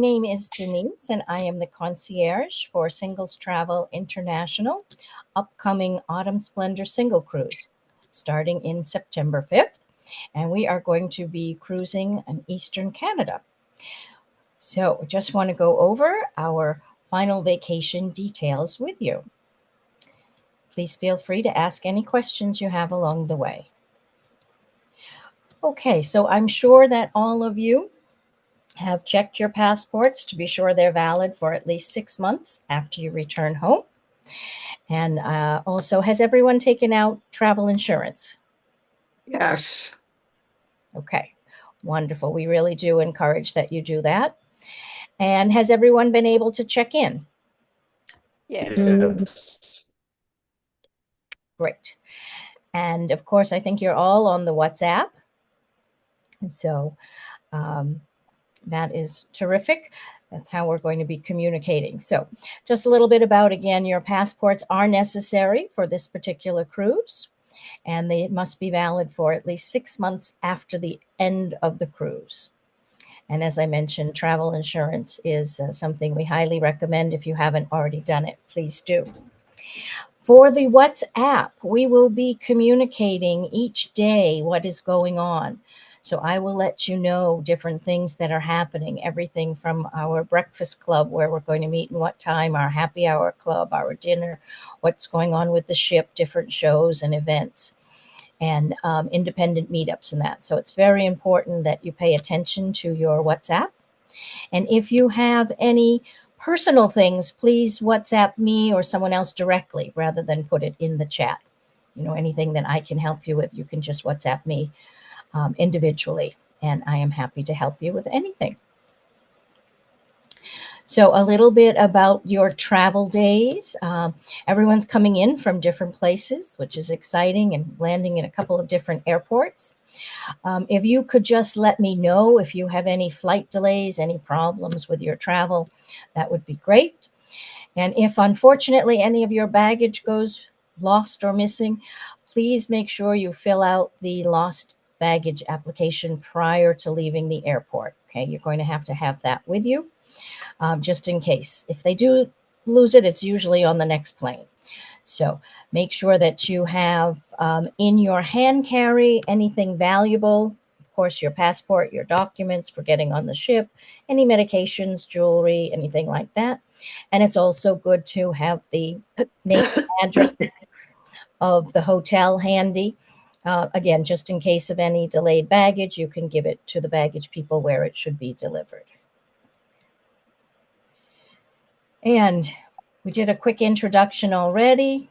My name is Denise, and I am the concierge for Singles Travel International upcoming Autumn Splendor Single Cruise starting in September 5th. And we are going to be cruising in Eastern Canada. So, just want to go over our final vacation details with you. Please feel free to ask any questions you have along the way. Okay, so I'm sure that all of you have checked your passports to be sure they're valid for at least 6 months after you return home. And also, has everyone taken out travel insurance? Yes. Okay, wonderful. We really do encourage that you do that. And has everyone been able to check in? Yes. Great. And of course, I think you're all on the WhatsApp. So um, that is terrific. That's how we're going to be communicating. So, just a little bit about again, your passports are necessary for this particular cruise, and they must be valid for at least 6 months after the end of the cruise. And as I mentioned, travel insurance is something we highly recommend. If you haven't already done it, please do. For the WhatsApp, we will be communicating each day what is going on. So I will let you know different things that are happening, everything from our breakfast club, where we're going to meet and what time, our happy hour club, our dinner, what's going on with the ship, different shows and events, and independent meetups and that. So it's very important that you pay attention to your WhatsApp. And if you have any personal things, please WhatsApp me or someone else directly rather than put it in the chat. Anything that I can help you with, you can just WhatsApp me individually, and I am happy to help you with anything. So, a little bit about your travel days. Everyone's coming in from different places, which is exciting, and landing in a couple of different airports. If you could just let me know if you have any flight delays, any problems with your travel, that would be great. And if unfortunately any of your baggage goes lost or missing, please make sure you fill out the lost baggage application prior to leaving the airport. Okay, you're going to have that with you just in case. If they do lose it, it's usually on the next plane. So make sure that you have in your hand carry anything valuable. Of course, your passport, your documents for getting on the ship, any medications, jewelry, anything like that. And it's also good to have the name and address of the hotel handy. Again, just in case of any delayed baggage, you can give it to the baggage people where it should be delivered. And we did a quick introduction already,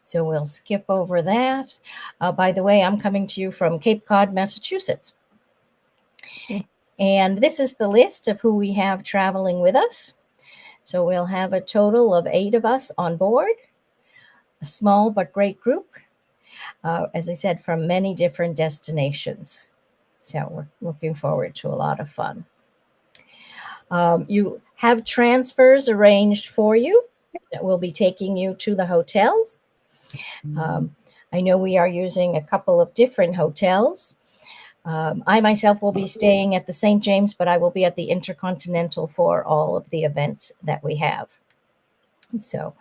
so we'll skip over that. By the way, I'm coming to you from Cape Cod, Massachusetts. And this is the list of who we have traveling with us. So we'll have a total of 8 of us on board, a small but great group, as I said, from many different destinations. So we're looking forward to a lot of fun. You have transfers arranged for you that will be taking you to the hotels. I know we are using a couple of different hotels. I myself will be staying at the St. James, but I will be at the Intercontinental for all of the events that we have. So,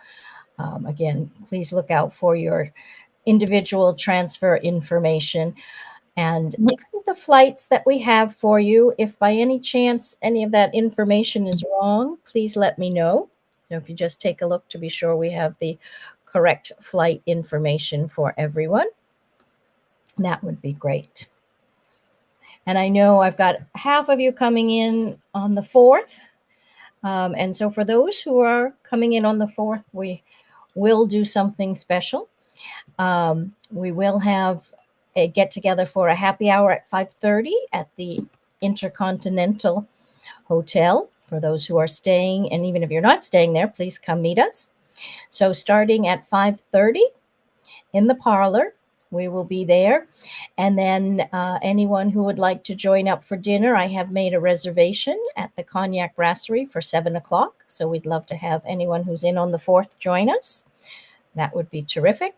again, please look out for your individual transfer information. And the flights that we have for you, if by any chance any of that information is wrong, please let me know. So if you just take a look to be sure we have the correct flight information for everyone, that would be great. And I know I've got half of you coming in on the 4th. And so for those who are coming in on the 4th, we will do something special. We will have a get together for a happy hour at 5:30 at the Intercontinental Hotel for those who are staying. And even if you're not staying there, please come meet us. So starting at 5:30 in the parlor, we will be there. And then anyone who would like to join up for dinner, I have made a reservation at the Cognac Brasserie for 7 o'clock. So we'd love to have anyone who's in on the 4th join us. That would be terrific.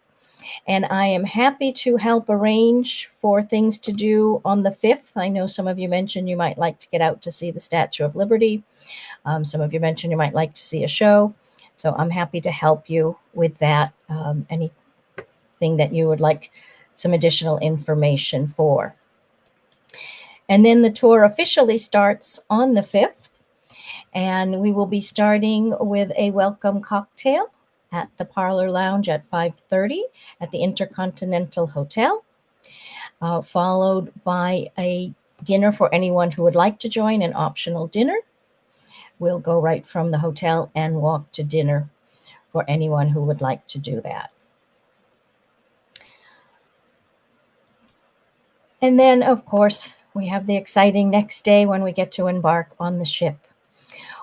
And I am happy to help arrange for things to do on the 5th. I know some of you mentioned you might like to get out to see the Statue of Liberty. Some of you mentioned you might like to see a show. So I'm happy to help you with that. Anything that you would like some additional information for. And then the tour officially starts on the 5th. And we will be starting with a welcome cocktail at the Parlor Lounge at 5:30 at the Intercontinental Hotel, followed by a dinner for anyone who would like to join, an optional dinner. We'll go right from the hotel and walk to dinner for anyone who would like to do that. And then, of course, we have the exciting next day when we get to embark on the ship.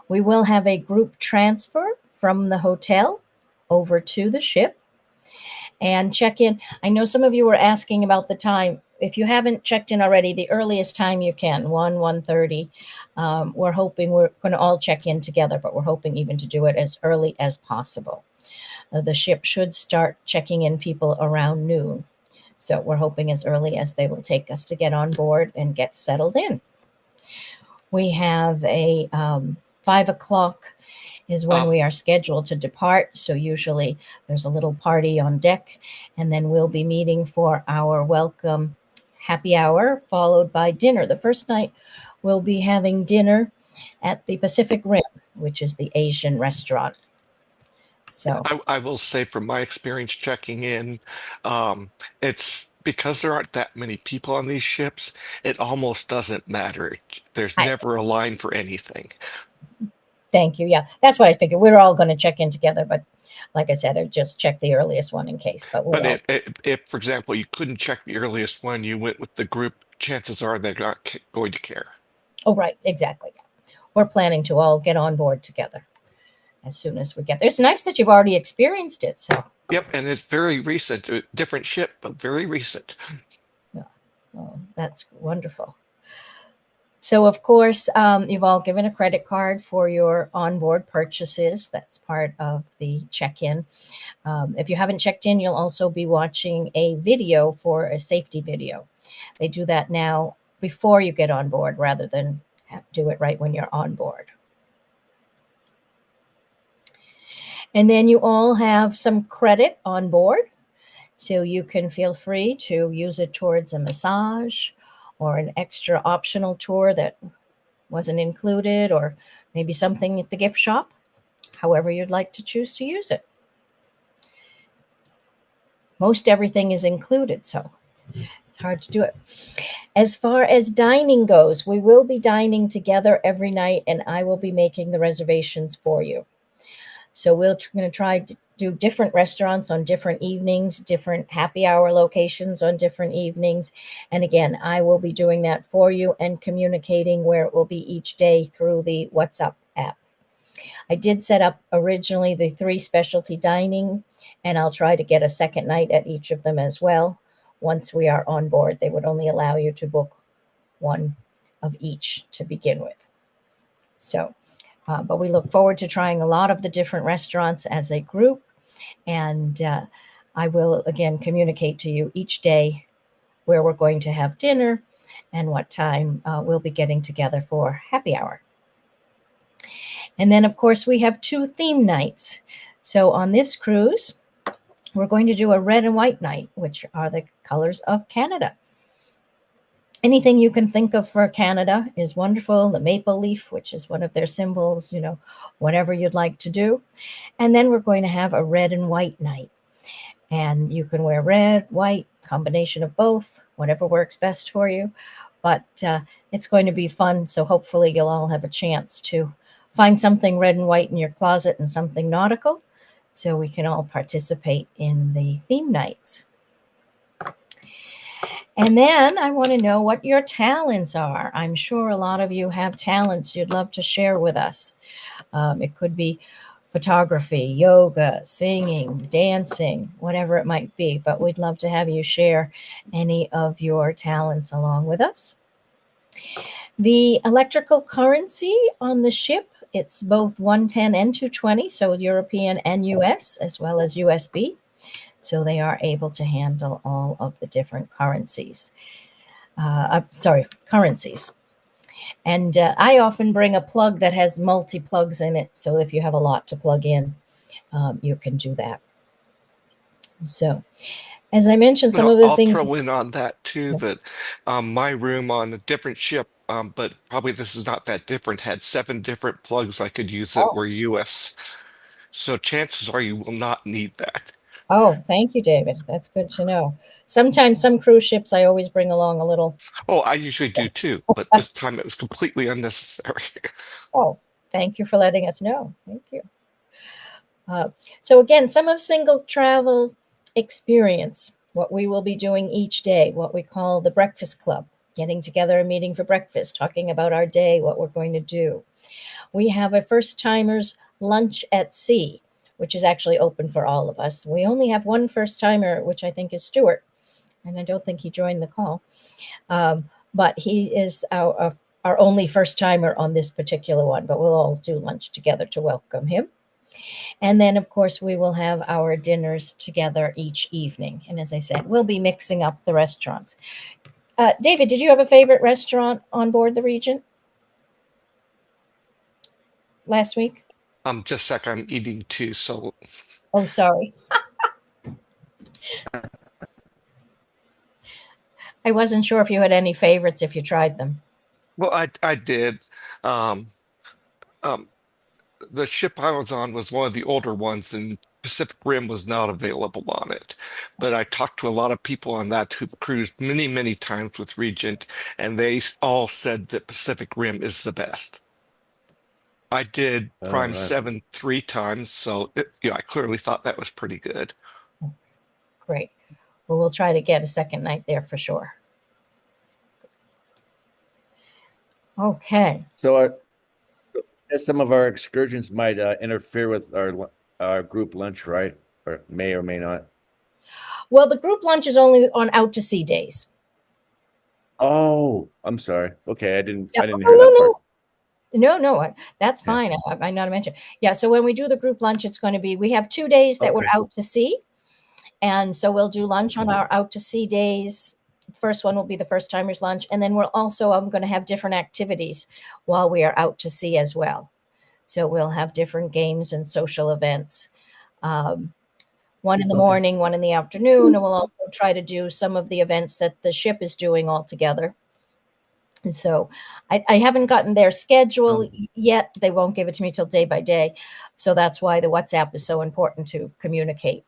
We will have a group transfer from the hotel over to the ship and check in. I know some of you were asking about the time. If you haven't checked in already, the earliest time you can, 1:30. We're hoping we're going to all check in together, but we're hoping even to do it as early as possible. The ship should start checking in people around noon. So we're hoping as early as they will take us to get on board and get settled in. We have a 5 o'clock is when Um, we are scheduled to depart. So usually there's a little party on deck, and then we'll be meeting for our welcome happy hour, followed by dinner. The first night we'll be having dinner at the Pacific Rim, which is the Asian restaurant. So I will say from my experience checking in, it's because there aren't that many people on these ships, it almost doesn't matter. There's I never a line for anything. thank you. Yeah, that's what I figured. We're all going to check in together, but like I said, I just checked the earliest one in case, but we'll But all. if, for example, you couldn't check the earliest one, you went with the group, chances are they're not going to care. Oh, right, exactly. Yeah. We're planning to all get on board together as soon as we get there. It's nice that you've already experienced it. So, Yep, and it's very recent, different ship, but very recent. yeah, well, that's wonderful. So, of course, you've all given a credit card for your onboard purchases. That's part of the check in. If you haven't checked in, you'll also be watching a video for a safety video. They do that now before you get on board rather than do it right when you're on board. And then you all have some credit on board. So you can feel free to use it towards a massage or an extra optional tour that wasn't included, or maybe something at the gift shop, however you'd like to choose to use it. Most everything is included, so it's hard to do it. As far as dining goes, we will be dining together every night, and I will be making the reservations for you. So we're going to try to do different restaurants on different evenings, different happy hour locations on different evenings. And again, I will be doing that for you and communicating where it will be each day through the WhatsApp app. I did set up originally the 3 specialty dining, and I'll try to get a second night at each of them as well. Once we are on board, they would only allow you to book one of each to begin with. So, but we look forward to trying a lot of the different restaurants as a group. And I will again communicate to you each day where we're going to have dinner and what time we'll be getting together for happy hour. And then, of course, we have 2 theme nights. So on this cruise, we're going to do a red and white night, which are the colors of Canada. Anything you can think of for Canada is wonderful. The maple leaf, which is one of their symbols, whatever you'd like to do. And then we're going to have a red and white night. And you can wear red, white, combination of both, whatever works best for you. But it's going to be fun. So hopefully you'll all have a chance to find something red and white in your closet and something nautical, so we can all participate in the theme nights. And then I want to know what your talents are. I'm sure a lot of you have talents you'd love to share with us. It could be photography, yoga, singing, dancing, whatever it might be. But we'd love to have you share any of your talents along with us. The electrical currency on the ship, it's both 110 and 220, so European and US, as well as USB. So they are able to handle all of the different currencies. Currencies. And I often bring a plug that has multi-plugs in it. So if you have a lot to plug in, you can do that. So as I mentioned, some Well, of the I'll things. throw in on that too that my room on a different ship, but probably this is not that different, had 7 different plugs I could use that Oh, were US. So chances are you will not need that. oh, thank you, David. That's good to know. Sometimes some cruise ships, I always bring along a little. Oh, I usually do too, but this time it was completely unnecessary. Oh, thank you for letting us know. Thank you. Uh, so again, some of single travel's experience, what we will be doing each day, what we call the breakfast club, getting together and meeting for breakfast, talking about our day, what we're going to do. We have a first timers lunch at sea, which is actually open for all of us. We only have one first timer, which I think is Stuart, and I don't think he joined the call. But he is our only first timer on this particular one, but we'll all do lunch together to welcome him. And then, of course, we will have our dinners together each evening. And as I said, we'll be mixing up the restaurants. David, did you have a favorite restaurant on board the Regent last week? Just a sec, I'm eating too, so Oh, sorry. I wasn't sure if you had any favorites if you tried them. well, I did. Um, um, the ship I was on was one of the older ones, and Pacific Rim was not available on it. But I talked to a lot of people on that who've cruised many, many times with Regent, and they all said that Pacific Rim is the best. I did All Prime right. 7 3 times, so I clearly thought that was pretty good. Great. Well, we'll try to get a second night there for sure. Okay. So some of our excursions might interfere with our group lunch, right? Or may not. Well, the group lunch is only on out to sea days. Oh, I'm sorry. Okay, Yeah. I didn't Oh, hear that part. no, that's Yeah. fine. I not mention. Yeah. So when we do the group lunch, it's going to be, we have 2 days that we're Okay. out to sea. And so we'll do lunch on our out to sea days. First one will be the first timers lunch. And then I'm going to have different activities while we are out to sea as well. So we'll have different games and social events. Um, one in the Okay. morning, one in the afternoon. And we'll also try to do some of the events that the ship is doing all together. And so I haven't gotten their schedule yet. They won't give it to me till day by day. So that's why the WhatsApp is so important to communicate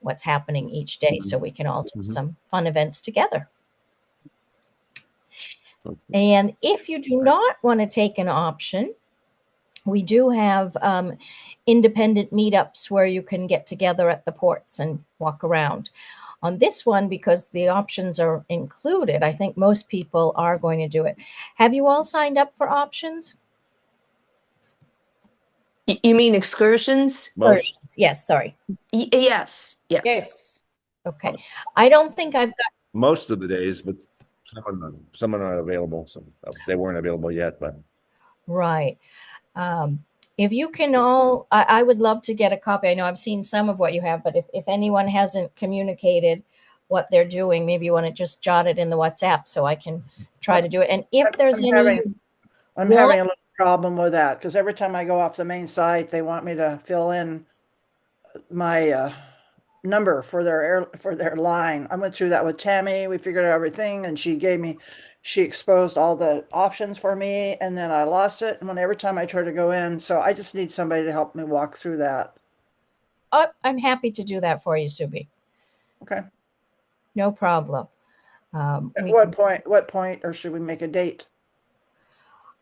what's happening each day so we can all do Mhm. some fun events together. Okay. And if you do not want to take an option, we do have independent meetups where you can get together at the ports and walk around. On this one, because the options are included, I think most people are going to do it. Have you all signed up for options? You mean excursions? Most Yes, sorry. Yes, yes. Yes. Okay. I don't think I've got. most of the days, but some are not available. So they weren't available yet, but Right. Um, if you can all, I would love to get a copy. I know I've seen some of what you have, but if anyone hasn't communicated what they're doing, maybe you want to just jot it in the WhatsApp so I can try to do it. And if there's I'm any having you I'm want, having a little problem with that because every time I go off the main site, they want me to fill in my number for for their line. I went through that with Tammy. We figured out everything, and she exposed all the options for me, and then I lost it. And when every time I try to go in, so I just need somebody to help me walk through that. I'm happy to do that for you, Subi. Okay. No problem. At We what can, point? What point, or should we make a date?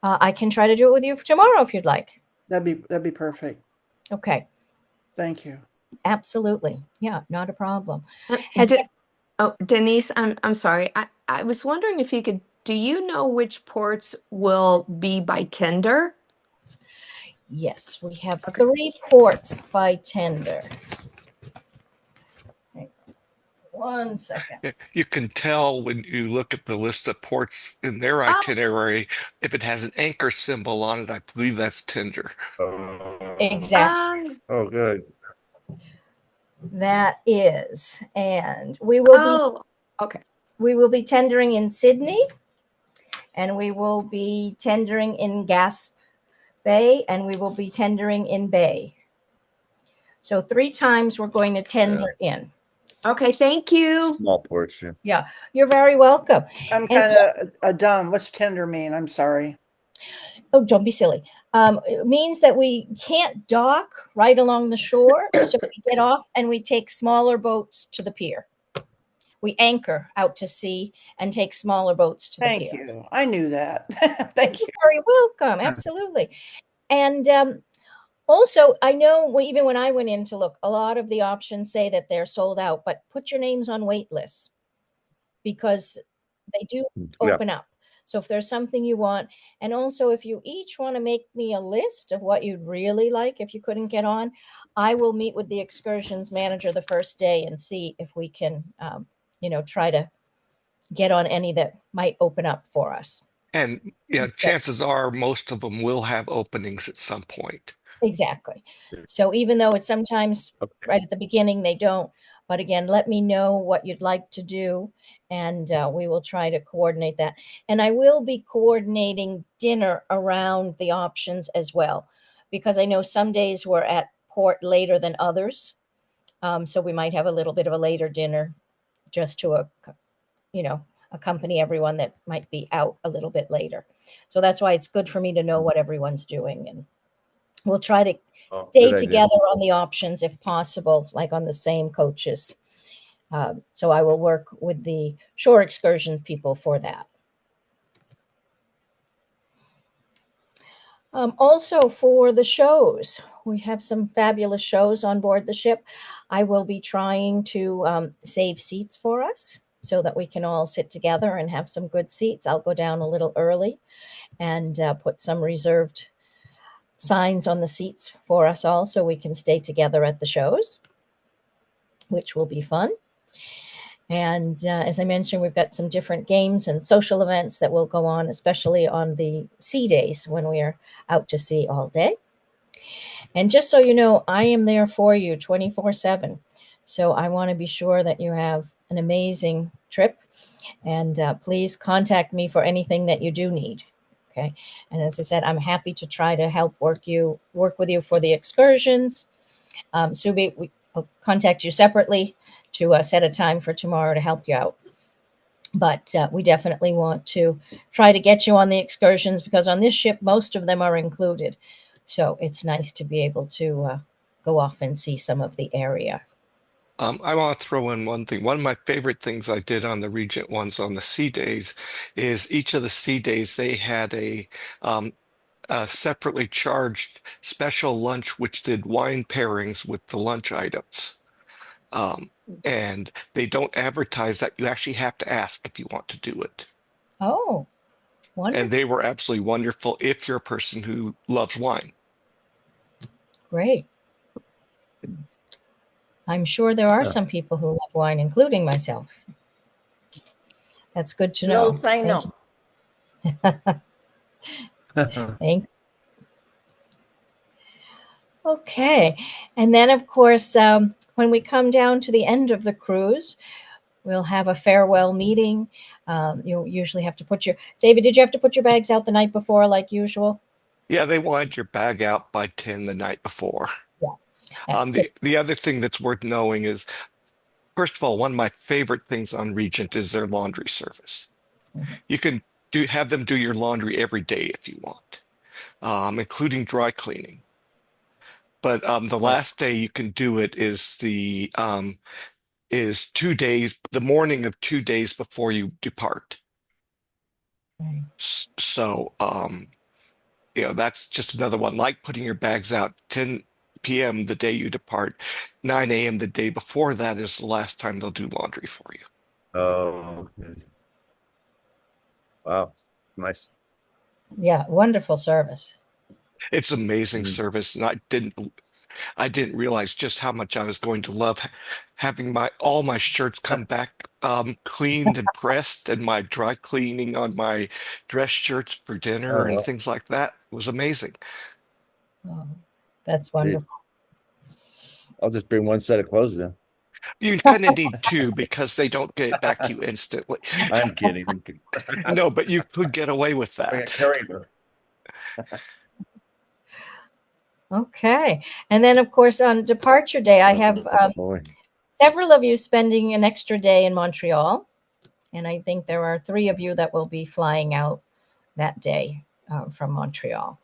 I can try to do it with you tomorrow if you'd like. That'd be perfect. Okay. Thank you. Absolutely. Yeah, not a problem. Uh, Has De oh, Denise, I'm sorry. I was wondering if you could, do you know which ports will be by tender? Yes, we have Okay. 3 ports by tender. Hang on 1 second. You can tell when you look at the list of ports in their Oh, itinerary, if it has an anchor symbol on it, I believe that's tender. oh, Exactly. oh, good. That is, and we will Oh, okay. be tendering in Sydney, and we will be tendering in Gasp Bay, and we will be tendering in Bay. So 3 times we're going to tender in. Okay, thank you. Small ports, yeah. Yeah, you're very welcome. I'm And- kind of dumb. What's tender mean? I'm sorry. Oh, don't be silly. It means that we can't dock right along the shore. So we get off and we take smaller boats to the pier. We anchor out to sea and take smaller boats to the Thank pier. you. I knew that. Thank you. You're very welcome. Absolutely. And also, I know even when I went in to look, a lot of the options say that they're sold out, but put your names on wait lists because they do open up. So if there's something you want, and also if you each want to make me a list of what you'd really like if you couldn't get on, I will meet with the excursions manager the first day and see if we can, try to get on any that might open up for us. And chances are most of them will have openings at some point. Exactly. So even though it's sometimes right at the beginning, they don't. But again, let me know what you'd like to do, and we will try to coordinate that. And I will be coordinating dinner around the options as well, because I know some days we're at port later than others. So we might have a little bit of a later dinner just to, accompany everyone that might be out a little bit later. So that's why it's good for me to know what everyone's doing, and we'll try to stay together on the options if possible, like on the same coaches. So I will work with the shore excursion people for that. Also for the shows, we have some fabulous shows on board the ship. I will be trying to save seats for us so that we can all sit together and have some good seats. I'll go down a little early and put some reserved signs on the seats for us all so we can stay together at the shows, which will be fun. And as I mentioned, we've got some different games and social events that will go on, especially on the sea days when we are out to sea all day. And just so you know, I am there for you 24/7. So I want to be sure that you have an amazing trip. And please contact me for anything that you do need. Okay. And as I said, I'm happy to try to help work with you for the excursions. Subi, we'll contact you separately to set a time for tomorrow to help you out. But we definitely want to try to get you on the excursions because on this ship, most of them are included. So it's nice to be able to go off and see some of the area. I want to throw in one thing. One of my favorite things I did on the Regent ones on the sea days is each of the sea days they had a separately charged special lunch which did wine pairings with the lunch items. And they don't advertise that. You actually have to ask if you want to do it. Oh, wonderful. And they were absolutely wonderful if you're a person who loves wine. Great. I'm sure there are some people who love wine, including myself. That's good to know. No, say no. Thanks. Okay. And then, of course, when we come down to the end of the cruise, we'll have a farewell meeting. You'll usually have to David, did you have to put your bags out the night before like usual? Yeah, they wanted your bag out by 10 the night before. Yeah. The other thing that's worth knowing is, first of all, one of my favorite things on Regent is their laundry service. Mm-hmm. You can have them do your laundry every day if you want, including dry cleaning. But the last day you can do it is 2 days, the morning of 2 days before you depart. Right. So, that's just another one, like putting your bags out 10 p.m. the day you depart, 9 a.m. the day before that is the last time they'll do laundry for you. Oh, okay. Wow. Nice. Yeah, wonderful service. It's amazing service, and I didn't realize just how much I was going to love having all my shirts come back cleaned and pressed, and my dry cleaning on my dress shirts for dinner and things like that. It was amazing. Oh, that's wonderful. I'll just bring one set of clothes then. You kind of need two because they don't get it back to you instantly. I'm kidding. I'm kidding. No, but you could get away with Bring a that. carryover. Okay. And then, of course, on departure day, I have Boy. several of you spending an extra day in Montreal. And I think there are 3 of you that will be flying out that day from Montreal.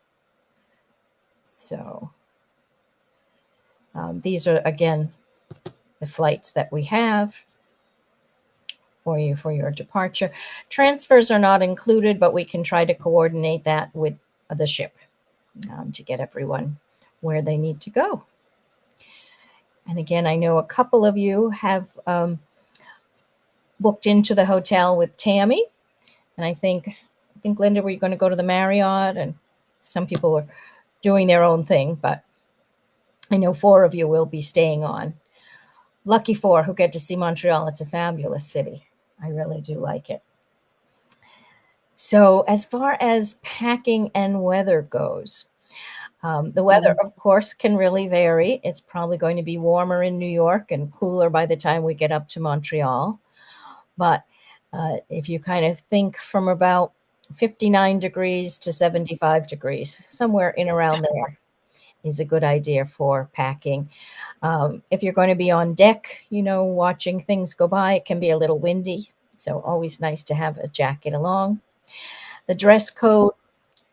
So these are, again, the flights that we have for you for your departure. Transfers are not included, but we can try to coordinate that with the ship to get everyone where they need to go. And again, I know a couple of you have booked into the hotel with Tammy, and I think Linda, were you going to go to the Marriott? And some people were doing their own thing, but I know 4 of you will be staying on. Lucky 4 who get to see Montreal. It's a fabulous city. I really do like it. So as far as packing and weather goes, the weather, of course, can really vary. It's probably going to be warmer in New York and cooler by the time we get up to Montreal. But if you kind of think from about 59 degrees to 75 degrees, somewhere in around there is a good idea for packing. If you're going to be on deck, watching things go by, it can be a little windy. So always nice to have a jacket along. The dress code,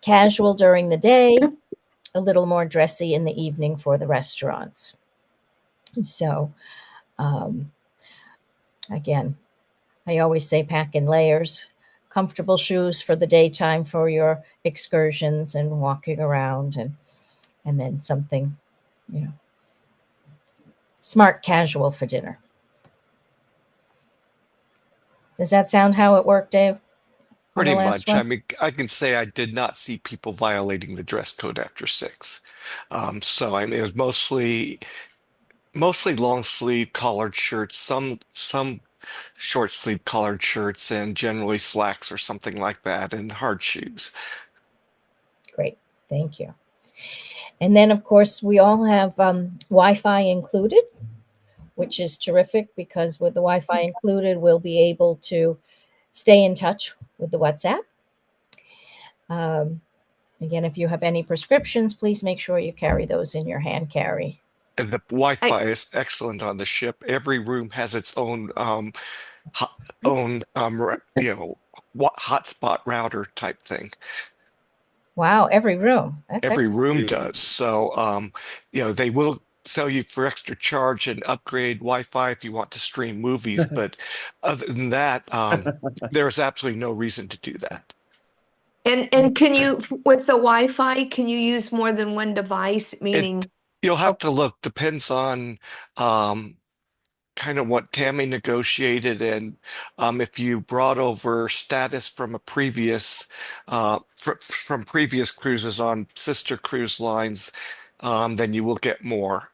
casual during the day, a little more dressy in the evening for the restaurants. So again, I always say pack in layers, comfortable shoes for the daytime for your excursions and walking around, and then something, smart casual for dinner. Does that sound how it worked, Dave? On the Pretty last much. I one? mean, I can say I did not see people violating the dress code after 6. So I mean, it was mostly long sleeve collared shirts, some short sleeve collared shirts, and generally slacks or something like that, and hard shoes. Great. Thank you. And then, of course, we all have Wi-Fi included, which is terrific because with the Wi-Fi included, we'll be able to stay in touch with the WhatsApp. Again, if you have any prescriptions, please make sure you carry those in your hand carry. And the I Wi-Fi is excellent on the ship. Every room has its own ho own hotspot router type thing. Wow, every room. That's Every excellent. room does. So they will sell you for extra charge and upgrade Wi-Fi if you want to stream movies, but other than that, there's absolutely no reason to do that. and can you with the Wi-Fi, can you use more than one device? It Meaning, You'll have okay, to look, depends on um kind of what Tammy negotiated, and if you brought over status from a previous from previous cruises on sister cruise lines, then you will get more.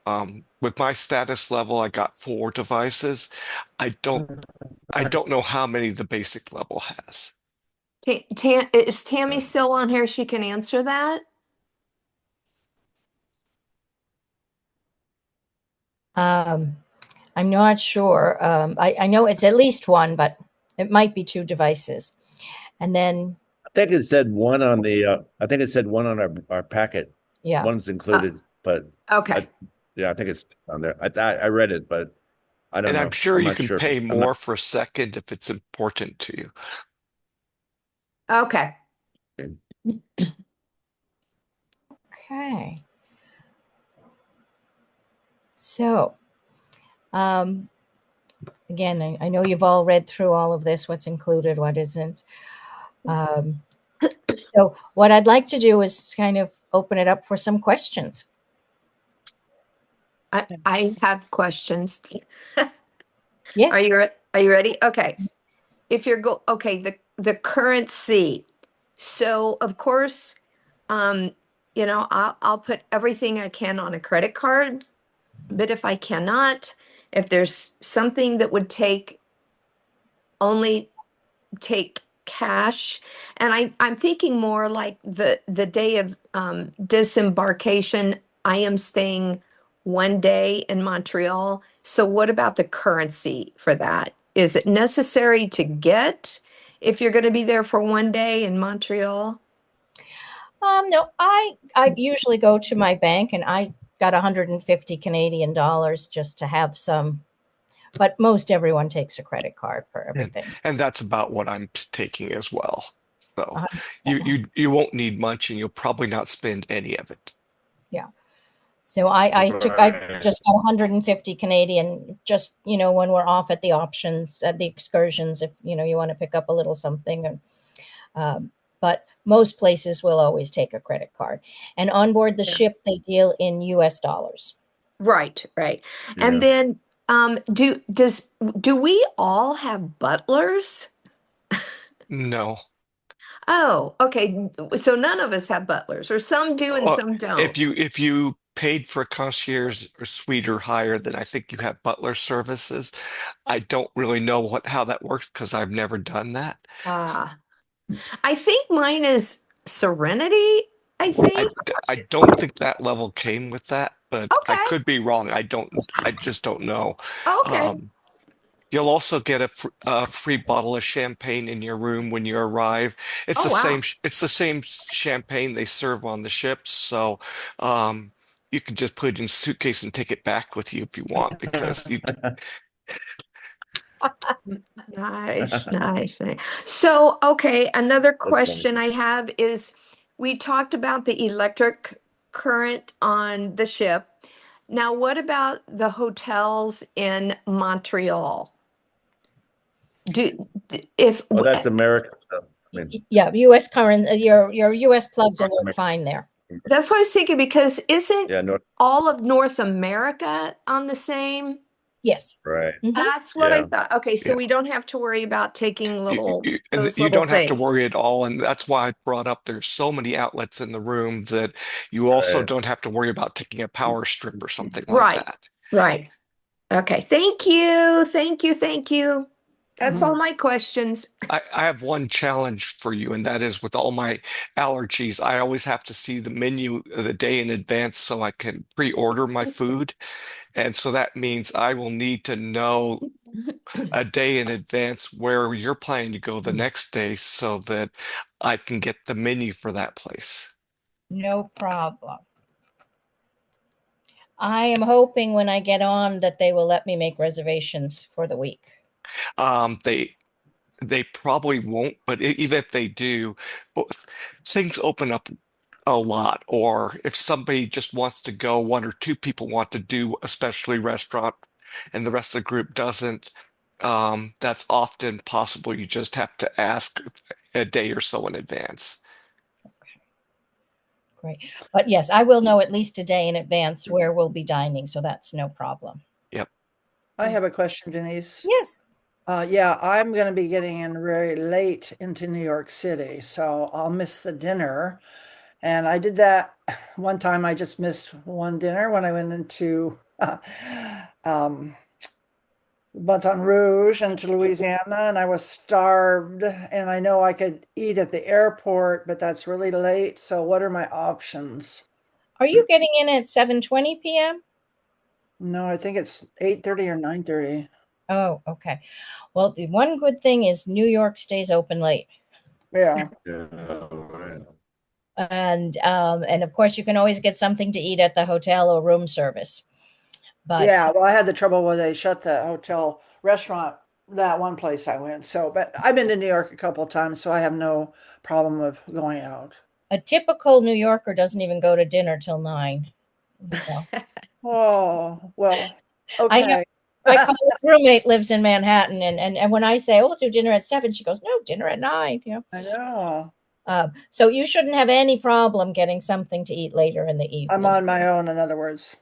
With my status level, I got 4 devices. I don't I don't know how many the basic level has. Is Tammy still on here? She can answer that. Um, I'm not sure. I know it's at least one, but it might be 2 devices. And then, I think it said one on the. I think it said one on our packet. yeah. One's included, but Okay. yeah, I think it's on there. I read it, but I don't And I'm know. sure I'm you not can sure if pay I'm not. more for a second if it's important to you. Okay. Okay. So, um, again, I know you've all read through all of this, what's included, what isn't. So what I'd like to do is kind of open it up for some questions. I have questions. Yes. Are you ready? Okay. If you're okay, the currency. So of course, um, I'll put everything I can on a credit card, but if I cannot, if there's something that would only take cash, and I'm thinking more like the day of disembarkation, I am staying one day in Montreal. So what about the currency for that? Is it necessary to get if you're going to be there for one day in Montreal? No, I usually go to my bank and I got 150 Canadian dollars just to have some, but most everyone takes a credit card for everything. And that's about what I'm taking as well. So Uh, you won't need much, and you'll probably not spend any of it. yeah. So I Right. just got 150 Canadian just, when we're off at the options, at the excursions, if, you want to pick up a little something. But most places will always take a credit card. And on board the Yeah. ship, they deal in US dollars. Right, right. And Yeah. then do we all have butlers? No. Oh, okay. So none of us have butlers, or some do and Uh, some don't. if you paid for a concierge or suite or higher, then I think you have butler services. I don't really know how that works because I've never done that. Ah, I think mine is Serenity, I I think. I don't think that level came with that, but I Okay. could be wrong. I just don't know. Okay. Um, You'll also get a free bottle of champagne in your room when you arrive. Oh, wow. It's the same champagne they serve on the ships, so um, you can just put it in a suitcase and take it back with you if you want, because you Nice, nice, nice. So, okay, another That's funny. question I have is we talked about the electric current on the ship. Now, what about the hotels in Montreal? Do if Oh, that's American stuff. I mean, Yeah, US current, your US plugs will North work America. fine there. that's what I was thinking because isn't Yeah, North. all of North America on the same? Yes. Right. Hmm. That's what I Yeah. thought. Okay, so yeah. we don't have to worry about taking And those you little don't have to things. worry at all, and that's why I brought up there's so many outlets in the room that you also Right. don't have to worry about taking a power strip or something like Right, that. right. Okay, thank you. Thank you. Thank you. That's all Mhm. my questions. I have one challenge for you, and that is with all my allergies, I always have to see the menu the day in advance so I can pre-order my food. And so that means I will need to know a day in advance where you're planning to go the next day so that I can get the menu for that place. No problem. I am hoping when I get on that they will let me make reservations for the week. Um, they they probably won't, but even if they do, things open up a lot. Or if somebody just wants to go, one or two people want to do a specialty restaurant and the rest of the group doesn't, that's often possible. You just have to ask a day or so in advance. Great. But yes, I will know at least a day in advance where we'll be dining, so that's no problem. Yep. I have a question, Denise. Yes. Yeah, I'm going to be getting in very late into New York City, so I'll miss the dinner. And I did that one time. I just missed one dinner when I went into um, Baton Rouge into Louisiana, and I was starved. And I know I could eat at the airport, but that's really late. So, what are my options? Are you getting in at 7:20 p.m.? No, I think it's 8:30 or 9:30. Oh, okay. Well, the one good thing is New York stays open late. Yeah. Yeah. Right. And of course you can always get something to eat at the hotel or room service. But Yeah, well, I had the trouble where they shut the hotel restaurant that one place I went. So, but I've been to New York a couple of times, so I have no problem with going out. a typical New Yorker doesn't even go to dinner till 9. So Oh, well, I have okay. my I college roommate lives in Manhattan, and when I say, "Oh, we'll do dinner at 7," she goes, "No, dinner at 9." know. So you shouldn't have any problem getting something to eat later in the I'm evening. on my own, in other words.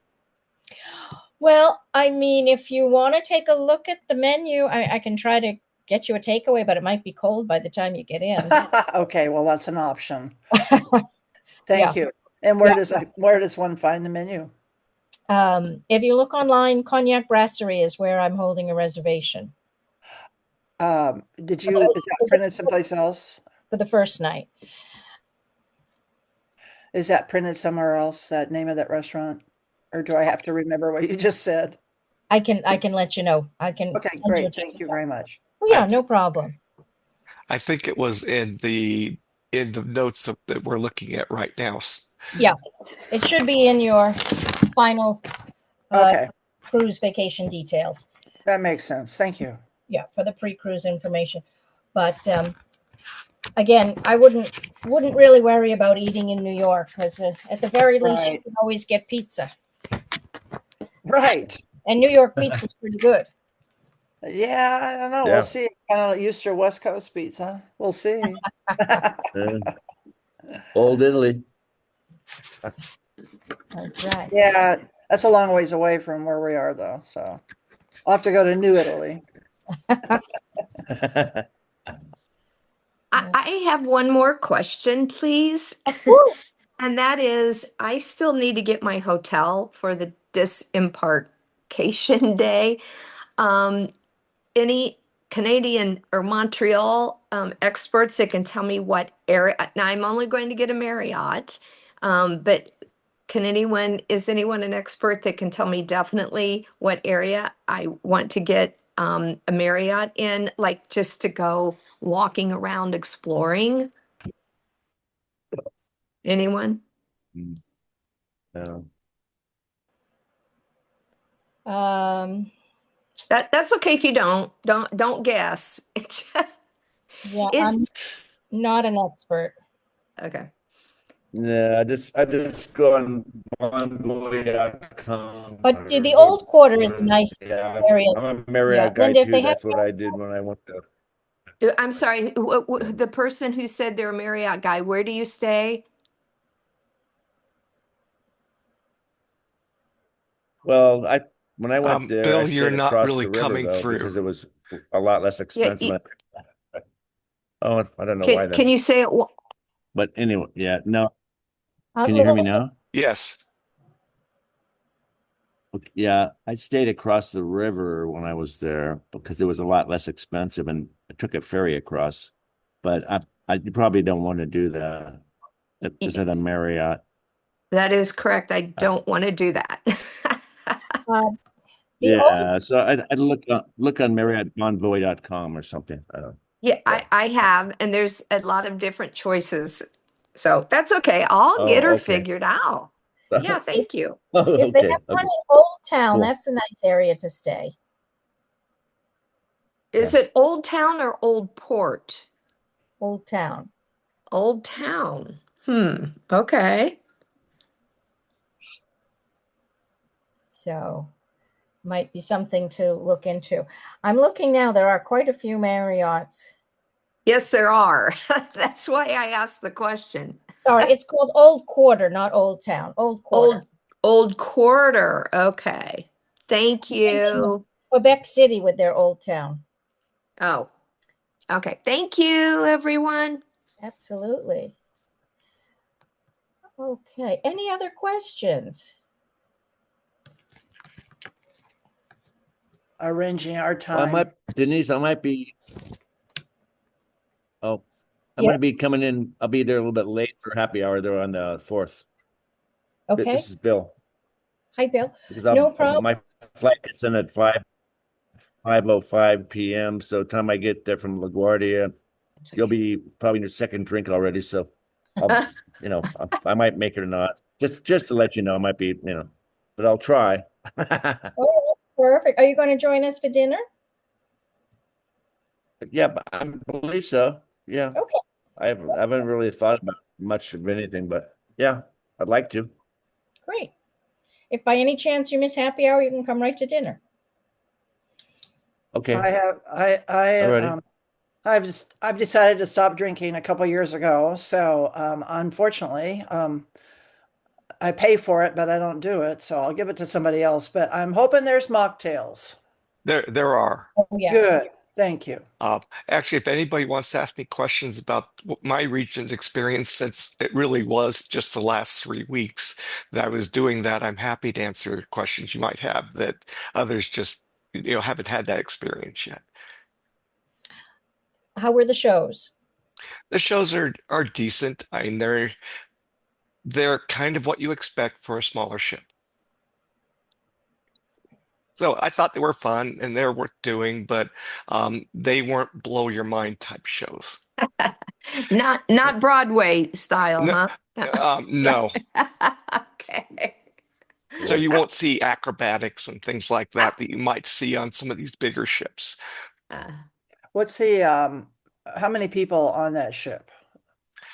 Well, I mean, if you want to take a look at the menu, I can try to get you a takeaway, but it might be cold by the time you get in. Okay, well, that's an option. Yeah, Thank you. And yeah. where does one find the menu? If you look online, Cognac Brasserie is where I'm holding a reservation. Is that Is it printed someplace else? for the first night? Is that printed somewhere else, that name of that restaurant? Or do I have to remember what you just said? I can let you know. I can Okay, send you a great. text. Thank you very much. Oh, yeah, I no problem. I think it was in the notes that we're looking at right now. Yeah, it should be in your final Okay, cruise vacation details. that makes sense. Thank you. Yeah, for the pre-cruise information. But again, I wouldn't really worry about eating in New York because at the very least you Right. can always get pizza, Right. and New York pizza is pretty good. Yeah, I don't know. We'll Yeah. see. Kind of used to West Coast pizza. We'll see. Uh, Old Italy. That's right. Yeah, that's a long ways away from where we are, though. So I'll have to go to New Italy. I have one more question, please. Woo! And that is, I still need to get my hotel for the disembarkation day. Um, any Canadian or Montreal experts that can tell me what area? Now, I'm only going to get a Marriott, but is anyone an expert that can tell me definitely what area I want to get a Marriott in, like just to go walking around exploring? Anyone? No. Um, That's okay if you don't guess. yeah, Is I'm not an expert. okay. Yeah, I just go on bonvoy.com But or the go old quarter is a to nice yeah, area. I'm a Yeah, Marriott guy Linda, if too. they have That's what I did when I went to I'm sorry, yeah. the person who said they're a Marriott guy, where do you stay? Well, I when I went there, I Bill, you're stayed not across really the river coming though through. because it was a lot less Yeah, expensive. Oh, I don't know why can then. you say it? But anyway, yeah, no. a Can you hear little me bit? now? Yes. Yeah, I stayed across the river when I was there because it was a lot less expensive and I took a ferry across. But I you probably don't want to do that. Is it a Marriott? That is correct. I Uh, don't want to do that. Uh, the old yeah, so I'd look on MarriottBonvoy.com or something. I don't. Yeah, Yeah. I have, and there's a lot of different choices. So that's okay. I'll get Oh, her okay. figured out. Yeah, if, thank you. if they have Okay. one Okay. in Old Town, Cool. that's a nice area to stay. Is Yeah. it Old Town or Old Port? Old Town. Old Town. Okay. So might be something to look into. I'm looking now. There are quite a few Marriotts. Yes, there are. That's why I asked the question. Sorry, it's called Old Quarter, not Old Town. Old Quarter. Old Quarter. Okay. Thank you. Quebec City with their Old Town. Oh, okay. Thank you, everyone. Absolutely. Okay. Any other questions? Arranging our Well, time. Denise, I might be. Oh, I'm Yeah. going to be coming in. I'll be there a little bit late for happy hour there on the 4th. Okay. This is Bill Hi, Bill. because No problem. my flight gets in at 5:05 p.m. So time I get there from LaGuardia, you'll be probably in your second drink already. So I'll, I might make it or not. Just to let you know, I might be, but I'll try. Oh, perfect. Are you going to join us for dinner? Yeah, but I believe so. Yeah, Okay, I haven't really thought about much of anything, but yeah, I'd like to. great. If by any chance you miss happy hour, you can come right to dinner. Okay, I have alrighty. I've decided to stop drinking a couple years ago. So unfortunately, I pay for it, but I don't do it. So I'll give it to somebody else. But I'm hoping there's mocktails. There are. Oh, yes. Good. Thank you. Actually, if anybody wants to ask me questions about my region's experience, since it really was just the last 3 weeks that I was doing that, I'm happy to answer questions you might have that others just, haven't had that experience yet. How were the shows? The shows are decent. I mean, they're kind of what you expect for a smaller ship. So I thought they were fun and they're worth doing, but they weren't blow your mind type shows. Not Broadway style, No, huh? no. Okay. So Cool. you won't see acrobatics and things like that that you might see on some of these bigger ships. Uh, What's the how many people on that ship?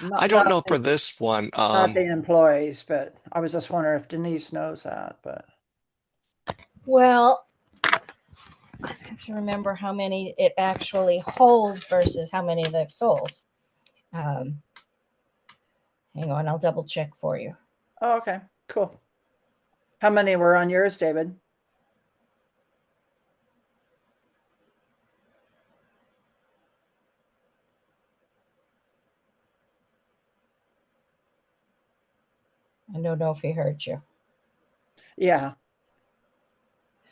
I Not don't not know the, for this one. not the employees, but I was just wondering if Denise knows that. But Well, I have to remember how many it actually holds versus how many they've sold. Um, Hang on, I'll double check for you. oh, okay, cool. How many were on yours, David? I don't know if he heard you. Yeah.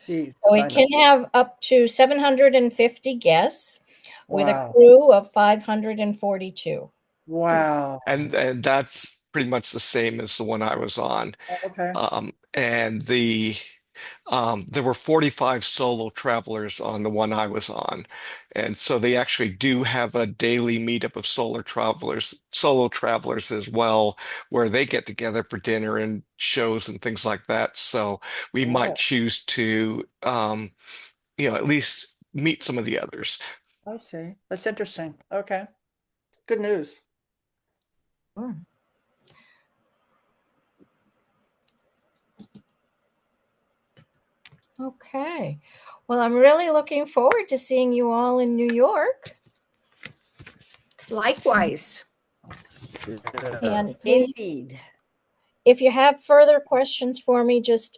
He So it signed up. can have up to 750 guests with a Wow. crew of 542. Wow. And that's pretty much the same as the one I was on. Okay. And there were 45 solo travelers on the one I was on. And so they actually do have a daily meetup of solo travelers as well, where they get together for dinner and shows and things like that. So we might Oh, choose to, at least meet some of the others. I see. That's interesting. Okay. Good news. Sure. Okay. Well, I'm really looking forward to seeing you all in New York. likewise. Yeah. And please, Indeed. if you have further questions for me, just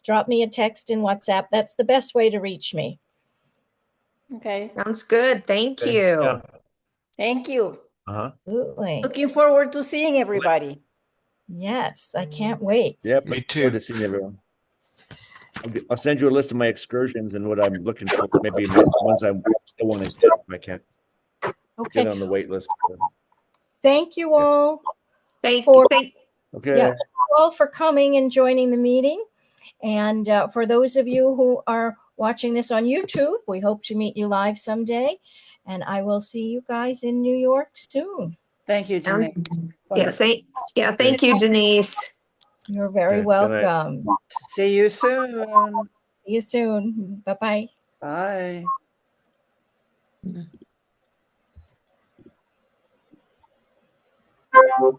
drop me a text in WhatsApp. That's the best way to reach me. Okay. Sounds good. Thank Okay. you. Yeah. Thank you. Uh-huh. Absolutely. Looking forward to seeing everybody. Yes, I can't wait. Yep. Me Looking forward too. to seeing everyone. I'll send you a list of my excursions and what I'm looking for. Maybe ones I still want to hit if I can't Okay. get on the wait list. Thank you all Thank for thank Okay. yeah, thank you all for coming and joining the meeting. And for those of you who are watching this on YouTube, we hope to meet you live someday. And I will see you guys in New York soon. Thank you, Denise. yeah, Wonderful. thank you, Denise. You're very Okay, good night. welcome. See you soon. See you soon. Bye-bye. Bye.